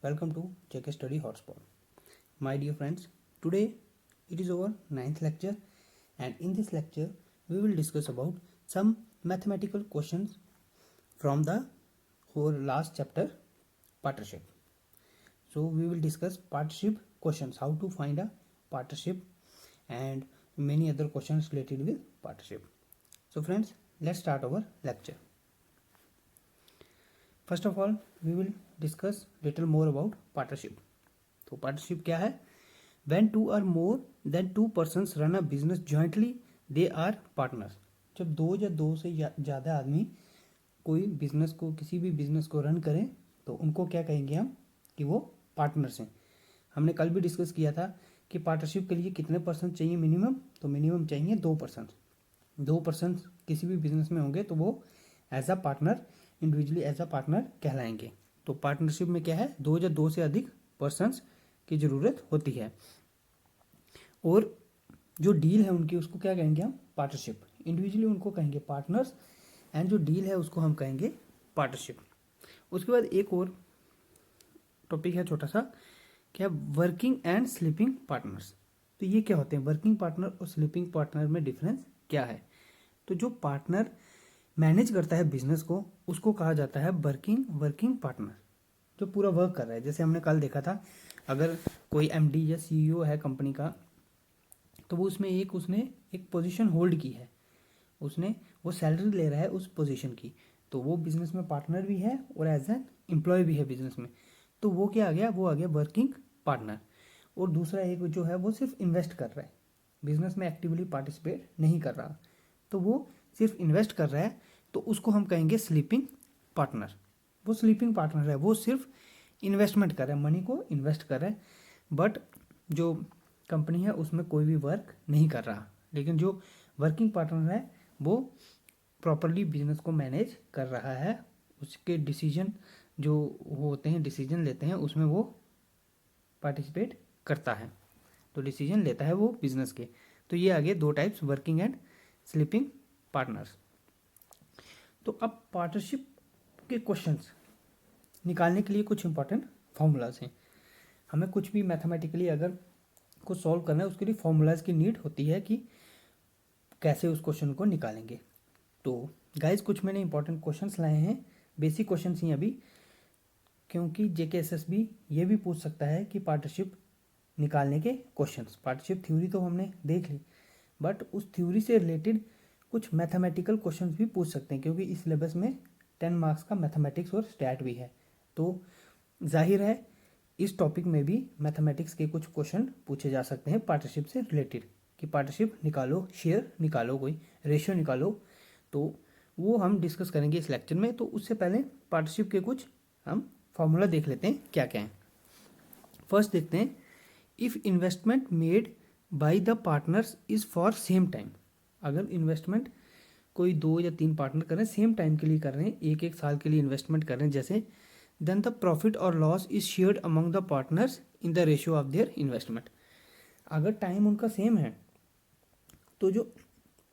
Welcome to JK Study Hotspot. My dear friends, today it is our ninth lecture, and in this lecture we will discuss about some mathematical questions from the whole last chapter, partnership. So we will discuss partnership questions, how to find a partnership, and many other questions related with partnership. So friends, let's start our lecture. First of all we will discuss little more about partnership. तो partnership क्या है? When two or more than two persons run a business jointly they are partners. जब दो या दो से ज़्यादा आदमी कोई बिजनेस को, किसी भी बिजनेस को रन करें तो उनको क्या कहेंगे हम कि वो पार्टनर्स हैं. हमने कल भी डिस्कस किया था कि पार्टनरशिप के लिए कितने पर्सन चाहिए मिनिमम. तो मिनिमम चाहिए 2%. 2% किसी भी बिजनेस में होंगे तो वो as a partner, individually as a partner कहलाएंगे. तो पार्टनरशिप में क्या है, दो या दो से अधिक पर्सन्स की ज़रूरत होती है. और जो डील है उनकी, उसको क्या कहेंगे हम? पार्टनरशिप. इंडिविजुअली उनको कहेंगे पार्टनर्स, एंड जो डील है उसको हम कहेंगे पार्टनरशिप. उसके बाद एक और टॉपिक है छोटा सा, क्या? Working and sleeping partners. तो ये क्या होते हैं? वर्किंग पार्टनर और स्लीपिंग पार्टनर में डिफरेंस क्या है? तो जो पार्टनर मैनेज करता है बिजनेस को, उसको कहा जाता है वर्किंग पार्टनर, जो पूरा वर्क कर रहा है. जैसे हमने कल देखा था, अगर कोई एमडी या सीईओ है कंपनी का, तो वो उसने एक पोजीशन होल्ड की है, वो सैलरी ले रहा है उस पोजीशन की, तो वो बिजनेस में पार्टनर भी है और एज एन एम्प्लॉय भी है बिजनेस में. तो वो क्या आ गया? वो आ गया वर्किंग पार्टनर. और दूसरा एक जो है वो सिर्फ इन्वेस्ट कर रहा है, बिजनेस में एक्टिवली पार्टिसिपेट नहीं कर रहा, तो वो सिर्फ इन्वेस्ट कर रहा है, तो उसको हम कहेंगे स्लीपिंग पार्टनर. वो स्लीपिंग पार्टनर है, वो सिर्फ इन्वेस्टमेंट कर रहा है, मनी को इन्वेस्ट कर रहा है, बट जो कंपनी है उसमें कोई भी वर्क नहीं कर रहा. लेकिन जो वर्किंग पार्टनर है वो प्रॉपरली बिजनेस को मैनेज कर रहा है, उसके डिसीजन जो होते हैं, डिसीजन लेते हैं, उसमें वो पार्टिसिपेट करता है, तो डिसीजन लेता है वो बिजनेस के. तो ये आगे दो types, working and sleeping partners. तो अब पार्टनरशिप के क्वेश्चंस निकालने के लिए कुछ इंपॉर्टेंट फार्मूलाज हैं. हमें कुछ भी मैथमेटिकली अगर कुछ सॉल्व करना है, उसके लिए फार्मूलाज की नीड होती है कि कैसे उस क्वेश्चन को निकालेंगे. तो गाइस, कुछ मैंने इंपॉर्टेंट क्वेश्चंस लाए हैं, बेसिक क्वेश्चंस ही अभी, क्योंकि जेकेएसएसबी ये भी पूछ सकता है कि पार्टनरशिप निकालने के क्वेश्चंस. पार्टनरशिप थ्योरी तो हमने देख ली, बट उस थ्योरी से रिलेटेड कुछ मैथमेटिकल क्वेश्चंस भी पूछ सकते हैं, क्योंकि इस सिलेबस में 10 मार्क्स का मैथमेटिक्स और स्टैट भी है. तो जाहिर है इस टॉपिक में भी मैथमेटिक्स के कुछ क्वेश्चन पूछे जा सकते हैं पार्टनरशिप से रिलेटेड, कि पार्टनरशिप निकालो, शेयर निकालो, कोई रेशियो निकालो. तो वो हम डिस्कस करेंगे इस लेक्चर में. तो उससे पहले पार्टनरशिप के कुछ हम फॉर्मूला देख लेते हैं क्या क्या है. फर्स्ट देखते हैं, if investment made by the partners is for same time. अगर इन्वेस्टमेंट कोई 2 या 3 पार्टनर कर रहे हैं, सेम टाइम के लिए कर रहे हैं, एक साल के लिए इन्वेस्टमेंट कर रहे हैं जैसे, देन द प्रॉफिट और loss is shared among the partners in the ratio of their investment. अगर टाइम उनका सेम है तो जो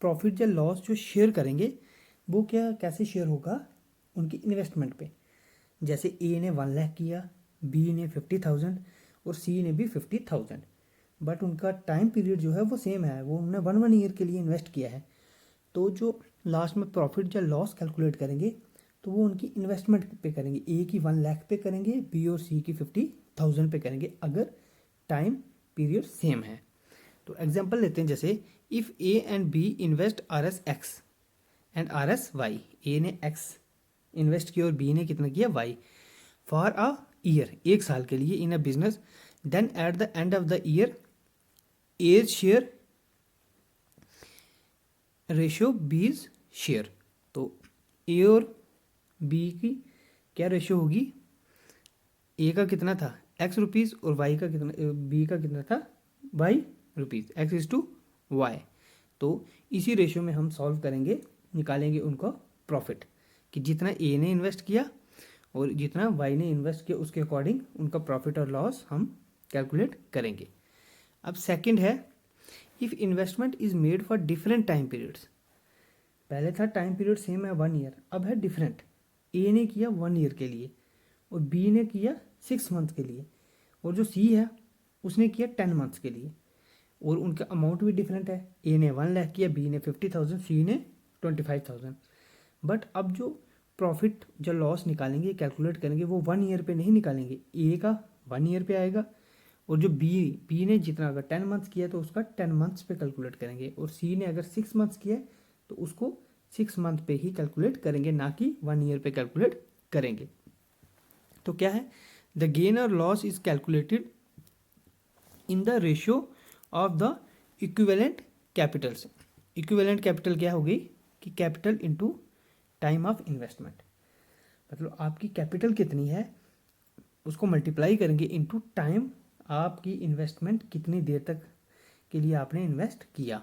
प्रॉफिट या लॉस जो शेयर करेंगे वो कैसे शेयर होगा? उनकी इन्वेस्टमेंट पे. जैसे ए ने 1 लाख किया, बी ने 50,000 और सी ने भी 50,000, बट उनका टाइम पीरियड जो है वो सेम है, वो उन्होंने 1 ईयर के लिए इन्वेस्ट किया है. तो जो लास्ट में प्रॉफिट या लॉस कैलकुलेट करेंगे तो वो उनकी इन्वेस्टमेंट पे करेंगे. ए की 1 लाख पे करेंगे, बी और सी की 50,000 पे करेंगे, अगर टाइम पीरियड सेम है. तो एग्जांपल लेते हैं, जैसे if A and B invest R S X and R S Y. A ने एक्स इन्वेस्ट किया और बी ने कितना किया? वाई. फॉर अ ईयर, एक साल के लिए, in a business, then at the end of the year A's share ratio B's share. तो ए और बी की क्या रेशियो होगी? ए का कितना था? एक्स रुपीज़, और वाई का कितना, बी का कितना था? Y rupees. X is to y. तो इसी रेशियो में हम सॉल्व करेंगे, निकालेंगे उनका प्रॉफिट, कि जितना ए ने इन्वेस्ट किया और जितना वाई ने इन्वेस्ट किया, उसके अकॉर्डिंग उनका प्रॉफिट और लॉस हम कैलकुलेट करेंगे. अब सेकंड है, if investment is made for different time periods. पहले था टाइम पीरियड सेम है 1 ईयर, अब है डिफरेंट. ए ने किया 1 ईयर के लिए और बी ने किया 6 मंथ के लिए, और जो सी है उसने किया 10 मंथ्स के लिए, और उनका अमाउंट भी डिफरेंट है। ए ने 1 लाख किया, बी ने 50,000, सी ने 25,000। बट अब जो प्रॉफिट जो लॉस निकालेंगे, कैलकुलेट करेंगे, वो 1 ईयर पे नहीं निकालेंगे। ए का 1 ईयर पे आएगा, और जो बी ने जितना अगर 10 मंथ्स किया तो उसका 10 मंथ्स पे कैलकुलेट करेंगे, और सी ने अगर 6 मंथ्स किया तो उसको 6 मंथ पे ही कैलकुलेट करेंगे, ना कि 1 ईयर पे कैलकुलेट करेंगे। तो क्या है, द गेन और loss is calculated in the ratio of the equivalent Capitals. Equivalent capital क्या हो गई कि capital into time of investment, मतलब आपकी कैपिटल कितनी है उसको मल्टीप्लाई करेंगे इनटू टाइम, आपकी इन्वेस्टमेंट कितनी देर तक के लिए आपने इन्वेस्ट किया,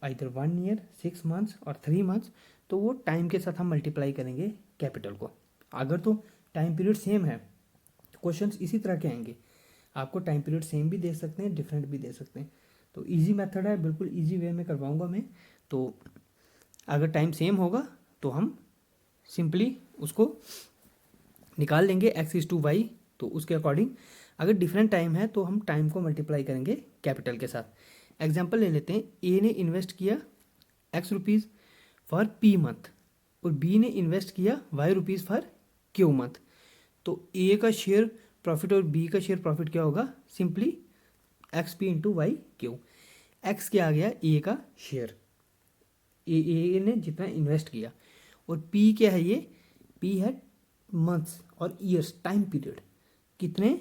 आइदर 1 ईयर, 6 मंथ्स और 3 मंथ्स, तो वो टाइम के साथ हम मल्टीप्लाई करेंगे कैपिटल को। अगर तो टाइम पीरियड सेम है तो क्वेश्चंस इसी तरह के आएंगे, आपको टाइम पीरियड सेम भी दे सकते हैं, डिफरेंट भी दे सकते हैं। तो इजी मेथड है, बिल्कुल इजी वे में करवाऊंगा मैं। तो अगर टाइम सेम होगा तो हम सिंपली उसको निकाल लेंगे एक्स इज टू वाई, तो उसके अकॉर्डिंग। अगर डिफरेंट टाइम है तो हम टाइम को मल्टीप्लाई करेंगे कैपिटल के साथ। एग्जाम्पल ले लेते हैं, ए ने इन्वेस्ट किया x rupees for p month, और बी ने इन्वेस्ट किया y rupees for q month. तो ए का शेयर प्रॉफिट और बी का शेयर प्रॉफिट क्या होगा, simply x p into y q. X क्या आ गया, ए का शेयर, ए ने जितना इन्वेस्ट किया, और पी क्या है, ये पी है मंथ्स और ईयर्स, टाइम पीरियड, कितने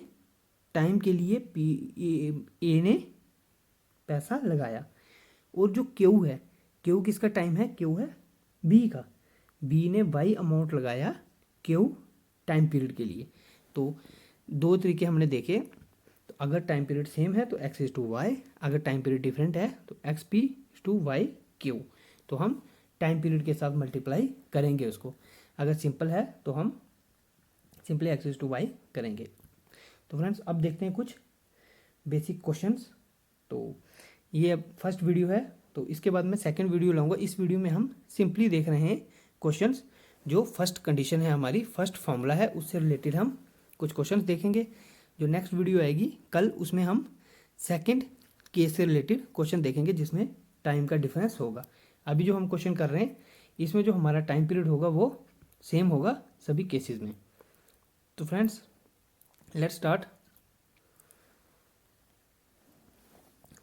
टाइम के लिए ए ने पैसा लगाया। और जो क्यू है, क्यू किसका टाइम है, क्यू है बी का, बी ने वाई अमाउंट लगाया क्यू टाइम पीरियड के लिए। तो दो तरीके हमने देखे, तो अगर टाइम पीरियड सेम है तो एक्स इज टू वाई, अगर टाइम पीरियड डिफरेंट है तो x p is to y q. तो हम टाइम पीरियड के साथ मल्टीप्लाई करेंगे उसको। अगर सिंपल है तो हम simply x is to y करेंगे। तो फ्रेंड्स अब देखते हैं कुछ बेसिक क्वेश्चंस। तो ये फर्स्ट वीडियो है, तो इसके बाद मैं सेकंड वीडियो लाऊंगा। इस वीडियो में हम सिंपली देख रहे हैं क्वेश्चंस, जो फर्स्ट कंडीशन है हमारी, फर्स्ट फॉर्मूला है, उससे रिलेटेड हम कुछ क्वेश्चंस देखेंगे। जो नेक्स्ट वीडियो आएगी कल, उसमें हम सेकंड केस से रिलेटेड क्वेश्चन देखेंगे, जिसमें टाइम का डिफरेंस होगा। अभी जो हम क्वेश्चन कर रहे हैं इसमें जो हमारा टाइम पीरियड होगा वो सेम होगा सभी केसेस में। तो फ्रेंड्स लेट्स स्टार्ट।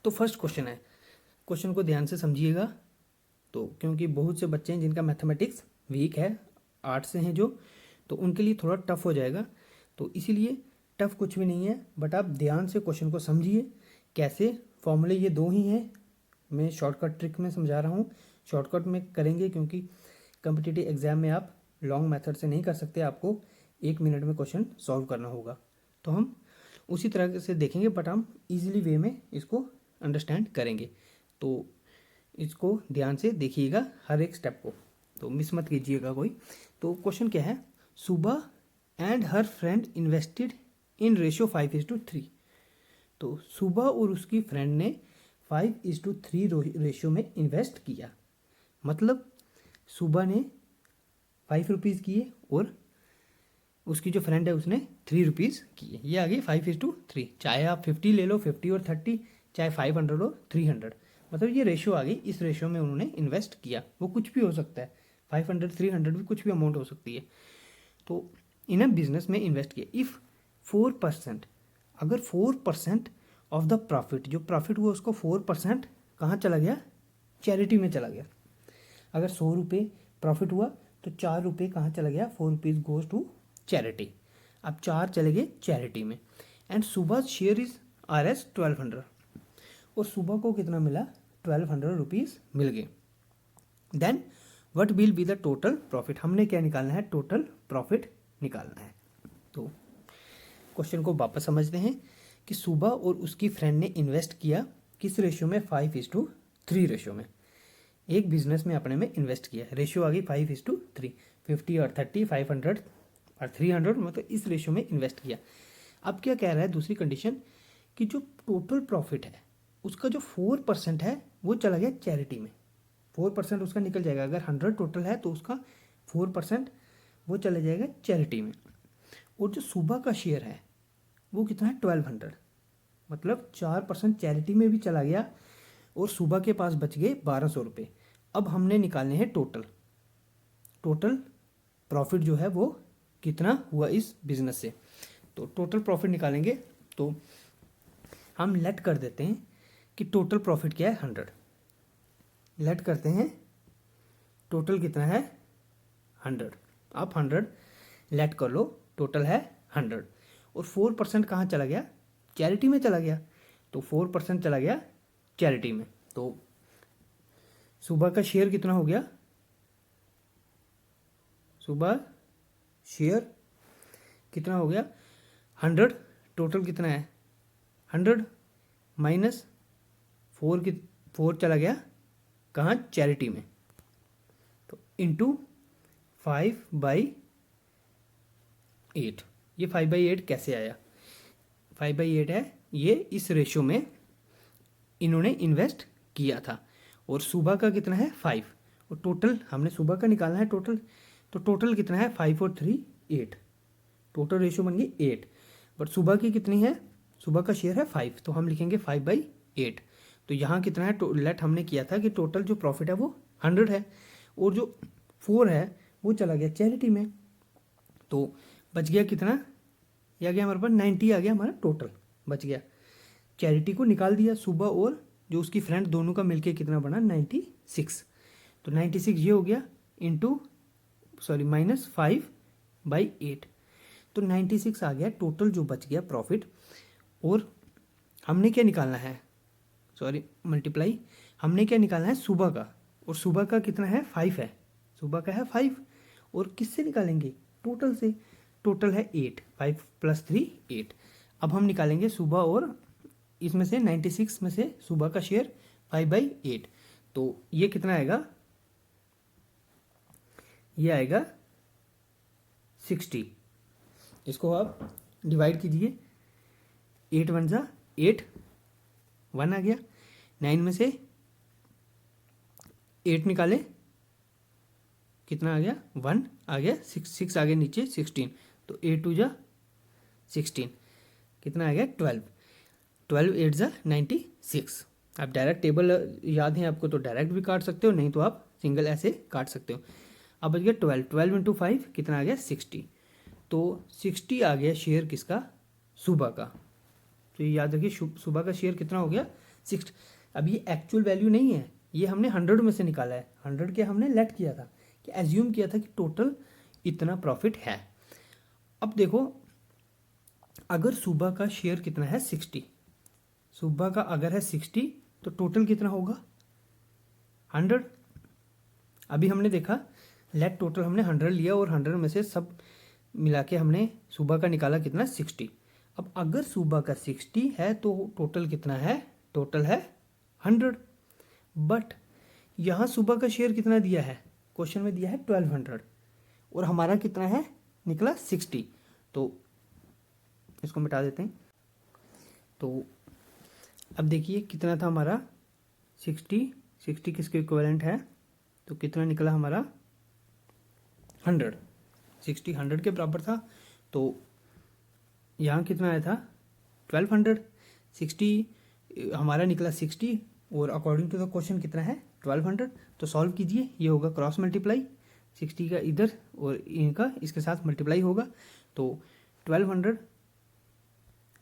तो फर्स्ट क्वेश्चन है, क्वेश्चन को ध्यान से समझिएगा, तो क्योंकि बहुत से बच्चे हैं जिनका मैथमेटिक्स वीक है, आर्ट से हैं जो, तो उनके लिए थोड़ा टफ हो जाएगा। तो इसीलिए टफ कुछ भी नहीं है, बट आप ध्यान से क्वेश्चन को समझिए। कैसे, फॉर्मूले ये दो ही हैं, मैं शॉर्टकट ट्रिक में समझा रहा हूँ, शॉर्टकट में करेंगे क्योंकि कम्पिटिटिव एग्जाम में आप लॉन्ग मेथड से नहीं कर सकते, आपको 1 मिनट में क्वेश्चन सॉल्व करना होगा। तो हम उसी तरह से देखेंगे, बट हम इजीली वे में इसको अंडरस्टैंड करेंगे। तो इसको ध्यान से देखिएगा हर एक स्टेप को, तो मिस मत कीजिएगा कोई। तो क्वेश्चन क्या है, सुबह and her friend invested in ratio 5:3। तो सुबह और उसकी फ्रेंड ने 5:3 रेशियो में इन्वेस्ट किया। मतलब सुबह ने 5 रुपीज़ किए और उसकी जो फ्रेंड है उसने 3 रुपीज़ किए। ये आ गई 5:3। चाहे आप 50 ले लो, 50 और 30, चाहे 500 और 300, मतलब ये रेशियो आ गई। इस रेशियो में उन्होंने इन्वेस्ट किया, वो कुछ भी हो सकता है, 500 300 भी कुछ भी अमाउंट हो सकती है। तो इन बिजनेस में इन्वेस्ट किया। इफ़ 4%, अगर 4% ऑफ द प्रॉफिट, जो प्रॉफिट हुआ उसको 4% कहाँ चला गया, चैरिटी में चला गया। अगर 100 रुपये प्रॉफिट हुआ तो 4 रुपये कहाँ चला गया, 4 रुपीज़ गोज टू चैरिटी। अब 4 चले गए चैरिटी में। एंड सुबह शेयर इज RS 1200, और सुबह को कितना मिला, 1200 रुपीज़ मिल गए। Then what will be the total profit, हमने क्या निकालना है, टोटल प्रॉफिट निकालना है। तो क्वेश्चन को वापस समझते हैं कि सुबह और उसकी फ्रेंड ने इन्वेस्ट किया किस रेशियो में, 5:3 रेशियो में। एक बिजनेस में अपने में इन्वेस्ट किया, रेशियो आ गई 5:3, 50 और 30, 500 और 300, मतलब इस रेशियो में इन्वेस्ट किया। अब क्या कह रहा है दूसरी कंडीशन, कि जो टोटल प्रॉफिट है उसका जो 4% है वो चला गया चैरिटी में। 4% उसका निकल जाएगा, अगर 100 टोटल है तो उसका 4% वो चला जाएगा चैरिटी में। और जो सुबह का शेयर है वो कितना है 1200, मतलब 4% चैरिटी में भी चला गया और सुबह के पास बच गए 1200 रुपये। अब हमने निकालने हैं टोटल प्रॉफिट जो है वो कितना हुआ इस बिजनेस से। तो टोटल प्रॉफिट निकालेंगे तो हम लेट कर देते हैं कि टोटल प्रॉफिट क्या है 100। लेट करते हैं टोटल कितना है 100। आप 100 लेट कर लो, टोटल है 100 और 4% कहाँ चला गया, चैरिटी में चला गया। तो 4% चला गया चैरिटी में। तो सुबह का शेयर कितना हो गया, सुबह शेयर कितना हो गया 100, टोटल कितना है 100 माइनस 4 चला गया कहाँ, चैरिटी में। तो इंटू 5/8। ये 5/8 कैसे आया, 5/8 है ये इस रेशो में इन्होंने इन्वेस्ट किया था और सुबह का कितना है 5 और टोटल हमने सुबह का निकालना है टोटल। तो टोटल कितना है 5 और 3 8, टोटल रेशो बन गई 8। बट सुबह की कितनी है, सुबह का शेयर है 5 तो हम लिखेंगे 5/8। तो यहाँ कितना है, लेट हमने किया था कि टोटल जो प्रॉफिट है वो 100 है और जो 4 है वो चला गया चैरिटी में। तो बच गया कितना, ये आ गया हमारे पास 90 आ गया, हमारा टोटल बच गया। चैरिटी को निकाल दिया सुबह और जो उसकी फ्रेंड दोनों का मिलके कितना बना 96। तो 96 ये हो गया इंटू माइनस 5/8। तो 96 आ गया टोटल जो बच गया प्रॉफिट। और हमने क्या निकालना है, मल्टीप्लाई हमने क्या निकालना है सुबह का, और सुबह का कितना है 5 है, सुबह का है 5 और किससे निकालेंगे टोटल से, टोटल है 8, 5 + 3 8। अब हम निकालेंगे सुबह और इसमें से 96 में से सुबह का शेयर 5/8। तो ये कितना आएगा, ये आएगा 60। इसको आप डिवाइड कीजिए, 8 1 जा 8, 1 आ गया, 9 में से 8 निकाले कितना आ गया 1 आ गया, 6 आ गया नीचे 16। तो 8 2 जा 16, कितना आ गया 12, 12 8 जा 96। आप डायरेक्ट टेबल याद है आपको तो डायरेक्ट भी काट सकते हो, नहीं तो आप सिंगल ऐसे काट सकते हो। अब बच गया 12 इंटू 5 कितना आ गया 60। तो 60 आ गया शेयर किसका, सुबह का। तो ये याद रखिए सुबह का शेयर कितना हो गया 60। अब ये एक्चुअल वैल्यू नहीं है, ये हमने 100 में से निकाला है, 100 के हमने लेट किया था कि एज्यूम किया था कि टोटल इतना प्रॉफिट है। अब देखो अगर सुबह का शेयर कितना है 60, सुबह का अगर है 60 तो टोटल कितना होगा 100। अभी हमने देखा लेट टोटल हमने 100 लिया और 100 में से सब मिला के हमने सुबह का निकाला कितना 60। अब अगर सुबह का 60 है तो टोटल कितना है, टोटल है 100। बट यहाँ सुबह का शेयर कितना दिया है, क्वेश्चन में दिया है 1200 और हमारा कितना है निकला 60। तो इसको मिटा देते हैं। तो अब देखिए कितना था हमारा 60 किसके इक्विवेलेंट है, तो कितना निकला हमारा 100, 60 100 के बराबर था। तो यहाँ कितना आया था 1200, 60 हमारा निकला 60 और अकॉर्डिंग टू द क्वेश्चन कितना है 1200। तो सॉल्व कीजिए, ये होगा क्रॉस मल्टीप्लाई, 60 का इधर और इनका इसके साथ मल्टीप्लाई होगा। तो 1200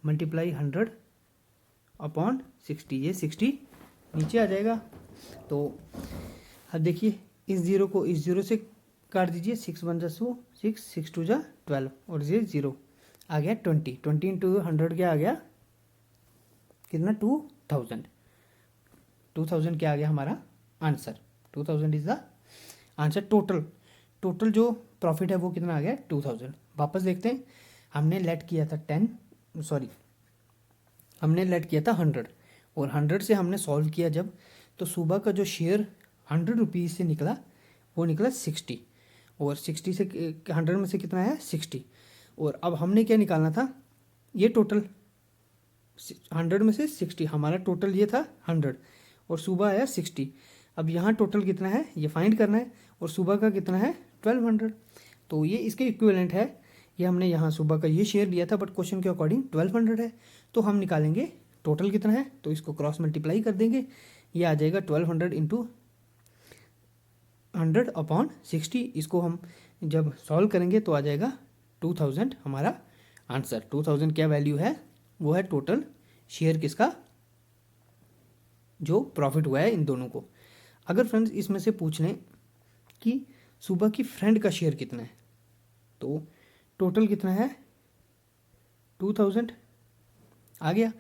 मल्टीप्लाई 100 अपॉन 60, ये 60 नीचे आ जाएगा। तो अब देखिए इस जीरो को इस जीरो से काट दीजिए, 6 1 जा 6, 6 2 जा 12 और ये 0 आ गया 20 इंटू 100 क्या आ गया कितना 2000 क्या आ गया हमारा answer, 2000 is the answer. Total जो प्रॉफिट है वो कितना आ गया 2000। वापस देखते हैं, हमने लेट किया था हमने लेट किया था 100 और 100 से हमने सॉल्व किया जब, तो सुबह का जो शेयर 100 रुपीज़ से निकला वो निकला 60 और 60 से 100 में से कितना है 60। और अब हमने क्या निकालना था, ये टोटल 100 में से 60, हमारा टोटल ये था 100 और सुबह आया 60। अब यहाँ टोटल कितना है ये फाइंड करना है और सुबह का कितना है 1200। तो ये इसके इक्विवेलेंट है, ये हमने यहाँ सुबह का ये शेयर लिया था, बट क्वेश्चन के अकॉर्डिंग 1200 है, तो हम निकालेंगे टोटल कितना है, तो इसको क्रॉस मल्टीप्लाई कर देंगे, ये आ जाएगा 1200 इंटू 100/60। इसको हम जब सॉल्व करेंगे तो आ जाएगा 2000 हमारा आंसर। 2000 क्या वैल्यू है, वो है टोटल शेयर किसका, जो प्रॉफिट हुआ है इन दोनों को। अगर फ्रेंड्स इसमें से पूछ लें कि सुबह की फ्रेंड का शेयर कितना है, तो टोटल कितना है 2000 आ गया।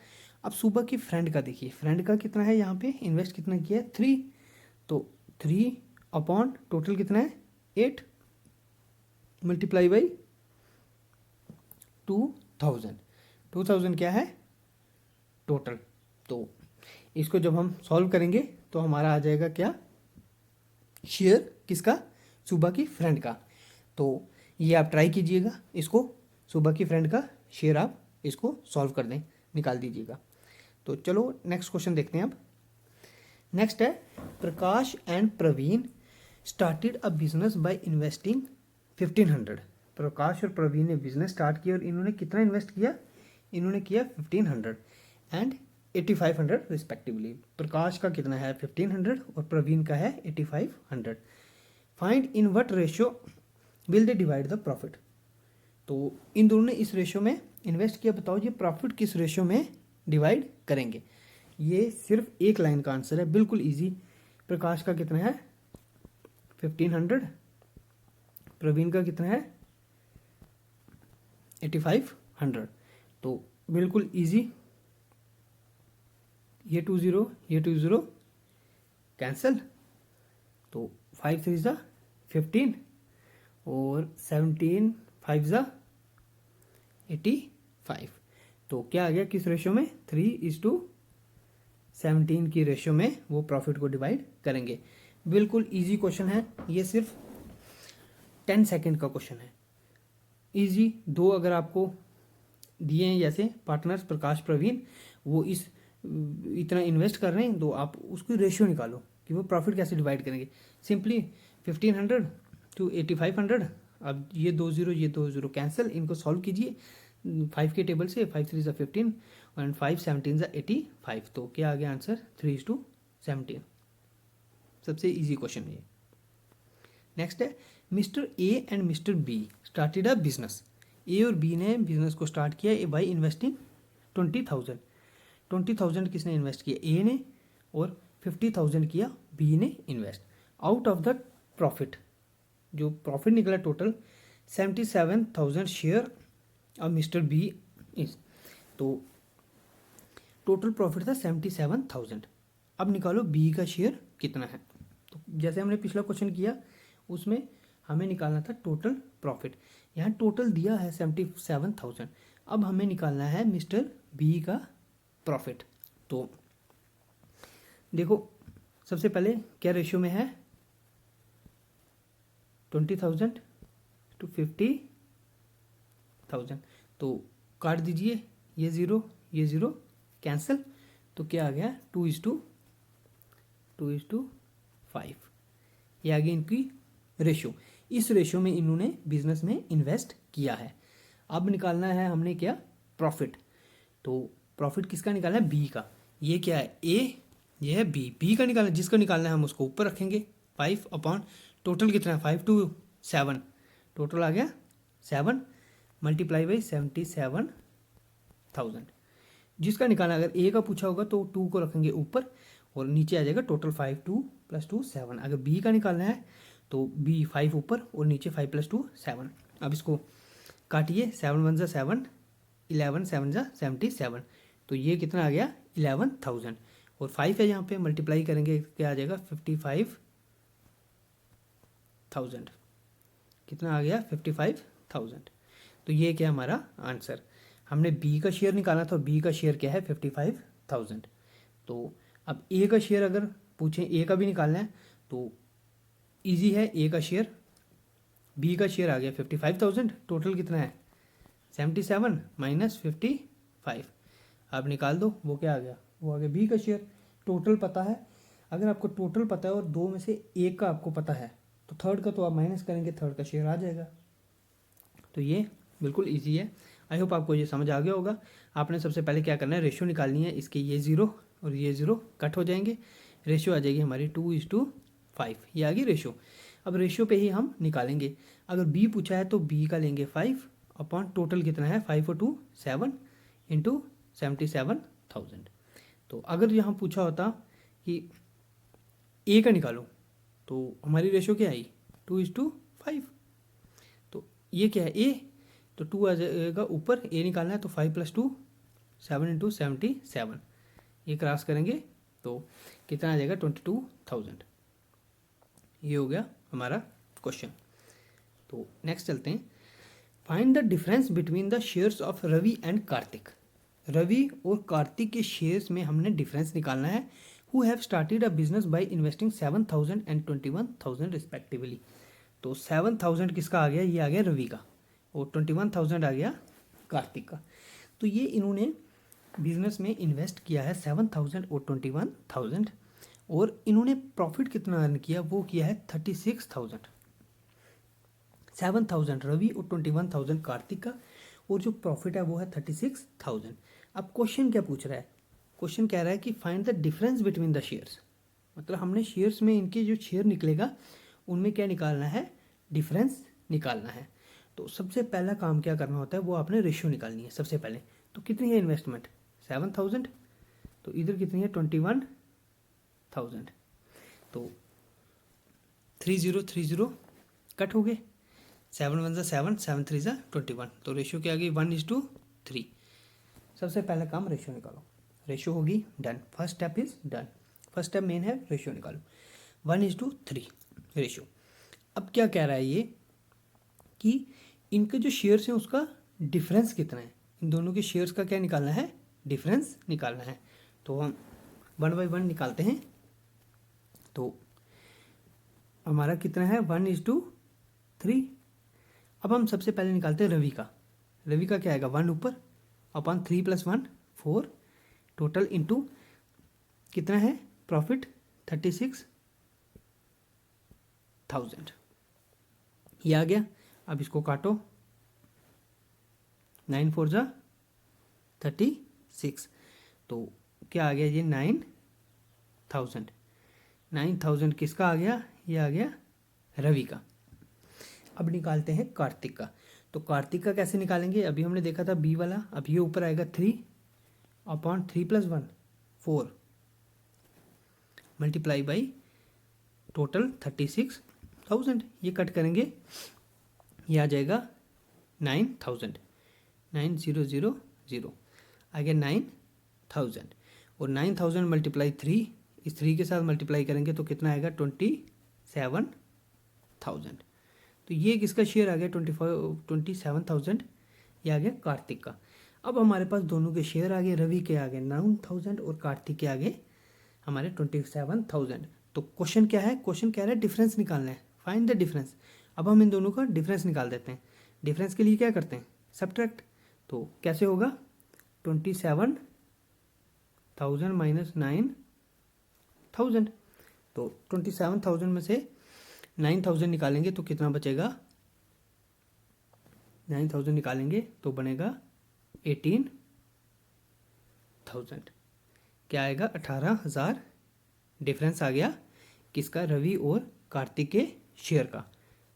अब सुबह की फ्रेंड का देखिए, फ्रेंड का कितना है, यहाँ पे इन्वेस्ट कितना किया है 3, तो 3 अपॉन टोटल कितना है 8 मल्टीप्लाई बाई 2000। 2000 क्या है टोटल। तो इसको जब हम सॉल्व करेंगे तो हमारा आ जाएगा क्या, शेयर किसका, सुबह की फ्रेंड का। तो ये आप ट्राई कीजिएगा, इसको सुबह की फ्रेंड का शेयर आप इसको सॉल्व कर दें, निकाल दीजिएगा। तो चलो नेक्स्ट क्वेश्चन देखते हैं अब। नेक्स्ट है, Prakash and Praveen started a business by investing 1500। Prakash और प्रवीण ने बिजनेस स्टार्ट किया और इन्होंने कितना इन्वेस्ट किया, इन्होंने किया 1500 एंड 8500 रिस्पेक्टिवली। प्रकाश का कितना है 1500 और प्रवीण का है 8500। Find in what ratio will they divide the profit. तो इन दोनों ने इस रेशियो में इन्वेस्ट किया, बताओ ये प्रॉफिट किस रेशियो में डिवाइड करेंगे। ये सिर्फ एक लाइन का आंसर है, बिल्कुल इजी। प्रकाश का कितना है 1500, प्रवीण का कितना है 8500, तो बिल्कुल इजी। ये 20 कैंसिल, तो 5 3 ज़ा 15 और 17 5 ज़ा 85। तो क्या आ गया किस रेशियो में, 3:17 की रेशियो में वो प्रॉफिट को डिवाइड करेंगे। बिल्कुल इजी क्वेश्चन है, ये सिर्फ 10 सेकेंड का क्वेश्चन है, इजी। दो अगर आपको दिए हैं जैसे पार्टनर्स प्रकाश प्रवीण, वो इतना इन्वेस्ट कर रहे हैं, तो आप उसकी रेशियो निकालो कि वो प्रॉफिट कैसे डिवाइड करेंगे। सिंपली 1500 टू 8500, अब ये 2 0 कैंसिल, इनको सॉल्व कीजिए 5 के टेबल से, 5 3 ज़ा 15 एंड 5 17 ज़ा 85। तो क्या आ गया आंसर 3:17। सबसे इजी क्वेश्चन है ये। नेक्स्ट है, mister A and mister B started a business. A और बी ने बिजनेस को स्टार्ट किया बाई इन्वेस्टिंग 20,000। 20,000 किसने इन्वेस्ट किया, ए ने, और 50,000 किया बी ने invest. Out of the profit, जो प्रॉफिट निकला टोटल 77,000 शेयर अब मिस्टर बी इज, तो टोटल प्रॉफिट था 77,000। अब निकालो बी का शेयर कितना है। तो जैसे हमने पिछला क्वेश्चन किया उसमें हमें निकालना था टोटल प्रॉफिट, यहाँ टोटल दिया है 77,000। अब हमें निकालना है मिस्टर बी का प्रॉफिट। तो देखो सबसे पहले क्या रेशियो में है, 20,000 टू 50,000, तो काट दीजिए, ये 0 कैंसिल, तो क्या आ गया 2:5। ये आ गई इनकी रेशियो। इस रेशियो में इन्होंने बिजनेस में इन्वेस्ट किया है। अब निकालना है हमने क्या, प्रॉफिट। तो प्रॉफिट किसका निकालना है, बी का। ये क्या है ए, ये है बी, बी का निकालना, जिसका निकालना है हम उसको ऊपर रखेंगे 5 अपॉन टोटल कितना है 5 to 7, टोटल आ गया 7 मल्टीप्लाई बाई 77,000। जिसका निकालना अगर ए का पूछा होगा तो 2 को रखेंगे ऊपर और नीचे आ जाएगा टोटल 5 2 + 2 7। अगर बी का निकालना है तो बी 5 ऊपर और नीचे 5 + 2 7। अब इसको काटिए, 7 1 = 7, 11 7 = 77, तो ये कितना आ गया 11,000, और 5 है यहाँ पे, मल्टीप्लाई करेंगे क्या आ जाएगा 55,000। कितना आ गया 55,000। तो ये क्या हमारा आंसर। हमने बी का शेयर निकाला था, बी का शेयर क्या है 55,000। तो अब ए का शेयर अगर पूछें, ए का भी निकालना है तो इजी है। ए का शेयर, बी का शेयर आ गया 55,000, टोटल कितना है 77 - 55। आप निकाल दो, वो क्या आ गया, वो आ गया बी का शेयर। टोटल पता है, अगर आपको टोटल पता है और दो में से एक का आपको पता है तो थर्ड का तो आप माइनस करेंगे, थर्ड का शेयर आ जाएगा। तो ये बिल्कुल ईजी है। आई होप आपको ये समझ आ गया होगा। आपने सबसे पहले क्या करना है, रेशियो निकालनी है। इसके ये 0 और ये 0 कट हो जाएंगे, रेशियो आ जाएगी हमारी 2:5। ये आ गई रेशियो। अब रेशियो पे ही हम निकालेंगे। अगर बी पूछा है तो बी का लेंगे 5 अपॉन टोटल कितना है 5 और 2 7 इंटू 77,000। तो अगर यहाँ पूछा होता कि ए का निकालो तो हमारी रेशियो क्या आई 2:5। तो ये क्या है ए, तो 2 आ जाएगा ऊपर, ए निकालना है तो 5 + 2 7 इंटू 77। ये क्रॉस करेंगे तो कितना आ जाएगा 22,000। ये हो गया हमारा क्वेश्चन। तो नेक्स्ट चलते हैं। Find the difference between the shares of Ravi and Kartik. Ravi और कार्तिक के शेयर्स में हमने डिफरेंस निकालना है। Who have started a business by investing 7,000 and 21,000 respectively. तो 7,000 किसका आ गया, ये आ गया रवि का, और 21,000 आ गया कार्तिक का। तो ये इन्होंने बिजनेस में इन्वेस्ट किया है 7,000 और 21,000, और इन्होंने प्रॉफिट कितना अर्न किया, वो किया है 36,000। 7,000 रवि और 21,000 कार्तिक का, और जो प्रॉफिट है वो है 36,000। अब क्वेश्चन क्या पूछ रहा है, क्वेश्चन कह रहा है कि find the difference between the shares. मतलब हमने शेयर्स में इनके जो शेयर निकलेगा उनमें क्या निकालना है, डिफरेंस निकालना है। तो सबसे पहला काम क्या करना होता है, वो आपने रेशियो निकालनी है सबसे पहले। तो कितनी है इन्वेस्टमेंट 7,000, तो इधर कितनी है 21,000। तो 30 कट हो गए, 7 1 7 7 3 21। तो रेशियो क्या आ गई 1:3। सबसे पहला काम रेशियो निकालो, रेशियो होगी done. First step is done. First step main है, रेशियो निकालो 1:3 रेशियो। अब क्या कह रहा है ये कि इनके जो शेयर्स हैं उसका डिफरेंस कितना है, इन दोनों के शेयर्स का क्या निकालना है, डिफरेंस निकालना है। तो हम 1 बाय 1 निकालते हैं। तो हमारा कितना है 1:3। अब हम सबसे पहले निकालते हैं रवि का। रवि का क्या आएगा 1 ऊपर अपॉन 3 + 1 4 टोटल इंटू कितना है प्रॉफिट 36,000। ये आ गया। अब इसको काटो, 9 4 जा 36। तो क्या आ गया ये 9,000। 9,000 किसका आ गया, ये आ गया रवि का। अब निकालते हैं कार्तिक का। तो कार्तिक का कैसे निकालेंगे, अभी हमने देखा था बी वाला। अब ये ऊपर आएगा 3 अपॉन 3 + 1 4 मल्टीप्लाई बाई टोटल 36,000। ये कट करेंगे, ये आ जाएगा 9,000। 9,000 आ गया 9,000, और 9,000 मल्टीप्लाई 3, इस 3 के साथ मल्टीप्लाई करेंगे तो कितना आएगा 27,000। तो ये किसका शेयर आ गया 27,000, ये आ गया कार्तिक का। अब हमारे पास दोनों के शेयर आ गए, रवि के आ गए 9,000 और कार्तिक के आ गए हमारे 27,000। तो क्वेश्चन क्या है, क्वेश्चन कह रहा है डिफरेंस निकालना है, फाइंड द डिफरेंस। अब हम इन दोनों का डिफरेंस निकाल देते हैं। डिफरेंस के लिए क्या करते हैं, सब्ट्रैक्ट। तो कैसे होगा 27,000 माइनस 9,000। तो 27,000 में से 9,000 निकालेंगे तो कितना बचेगा, 9,000 निकालेंगे तो बनेगा 18,000। क्या आएगा 18,000 डिफरेंस आ गया किसका, रवि और कार्तिक के शेयर का।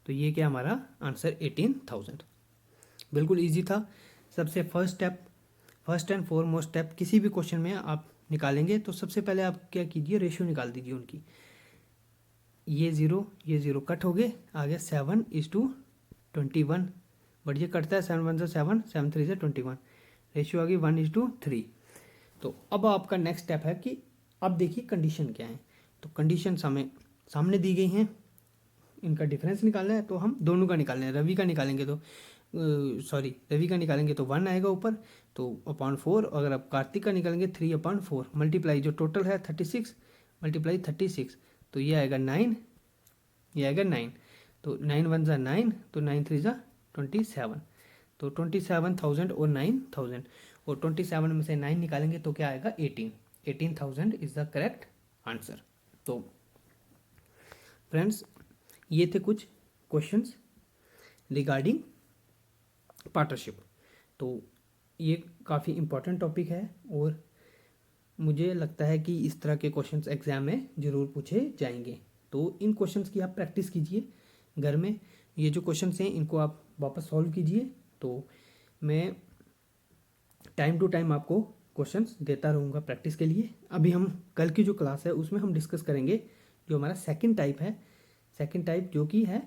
तो ये क्या हमारा आंसर 18,000। बिल्कुल इजी था। सबसे फर्स्ट एंड फॉरमोस्ट स्टेप किसी भी क्वेश्चन में आप निकालेंगे तो सबसे पहले आप क्या कीजिए, रेशियो निकाल दीजिए उनकी। ये 0 कट हो गए, आ गया 7:21। बट ये कटता है 7 1 से 7 7 3 से 21। रेशियो आ गई 1:3। तो अब आपका नेक्स्ट स्टेप है कि अब देखिए कंडीशन क्या है। तो कंडीशन सामने दी गई हैं, इनका डिफरेंस निकालना है। तो हम दोनों का निकालना है। रवि का निकालेंगे तो रवि का निकालेंगे तो 1 आएगा ऊपर, तो अपॉन 4। अगर आप कार्तिक का निकालेंगे 3/4 मल्टीप्लाई जो टोटल है 36 मल्टीप्लाई 36, तो ये आएगा 9, ये आएगा 9। तो 9 1 जा 9, तो 9 3 जा 27। तो 27,000 और 9,000, और 27 में से 9 निकालेंगे तो क्या आएगा 18,000 इज द करेक्ट आंसर। तो फ्रेंड्स ये थे कुछ क्वेश्चंस रिगार्डिंग पार्टनरशिप। तो ये काफ़ी इम्पोर्टेंट टॉपिक है और मुझे लगता है कि इस तरह के क्वेश्चंस एग्जाम में ज़रूर पूछे जाएंगे। तो इन क्वेश्चंस की आप प्रैक्टिस कीजिए घर में। ये जो क्वेश्चंस हैं इनको आप वापस सॉल्व कीजिए। तो मैं टाइम टू टाइम आपको क्वेश्चंस देता रहूँगा प्रैक्टिस के लिए। अभी हम कल की जो क्लास है उसमें हम डिस्कस करेंगे जो हमारा सेकंड टाइप है। सेकंड टाइप जो कि है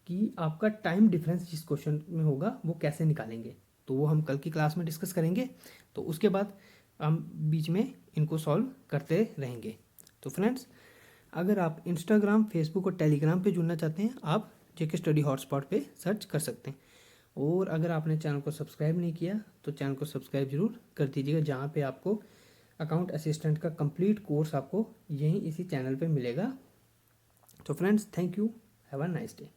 कि आपका टाइम डिफरेंस जिस क्वेश्चन में होगा वो कैसे निकालेंगे। तो वो हम कल की क्लास में डिस्कस करेंगे। तो उसके बाद हम बीच में इनको सॉल्व करते रहेंगे। तो फ्रेंड्स, अगर आप इंस्टाग्राम, फेसबुक और टेलीग्राम पे जुड़ना चाहते हैं, आप जेके स्टडी हॉटस्पॉट पे सर्च कर सकते हैं। और अगर आपने चैनल को सब्सक्राइब नहीं किया तो चैनल को सब्सक्राइब जरूर कर दीजिएगा, जहाँ पे आपको अकाउंट असिस्टेंट का कंप्लीट कोर्स आपको यहीं इसी चैनल पे मिलेगा। तो friends, thank you, have a nice day.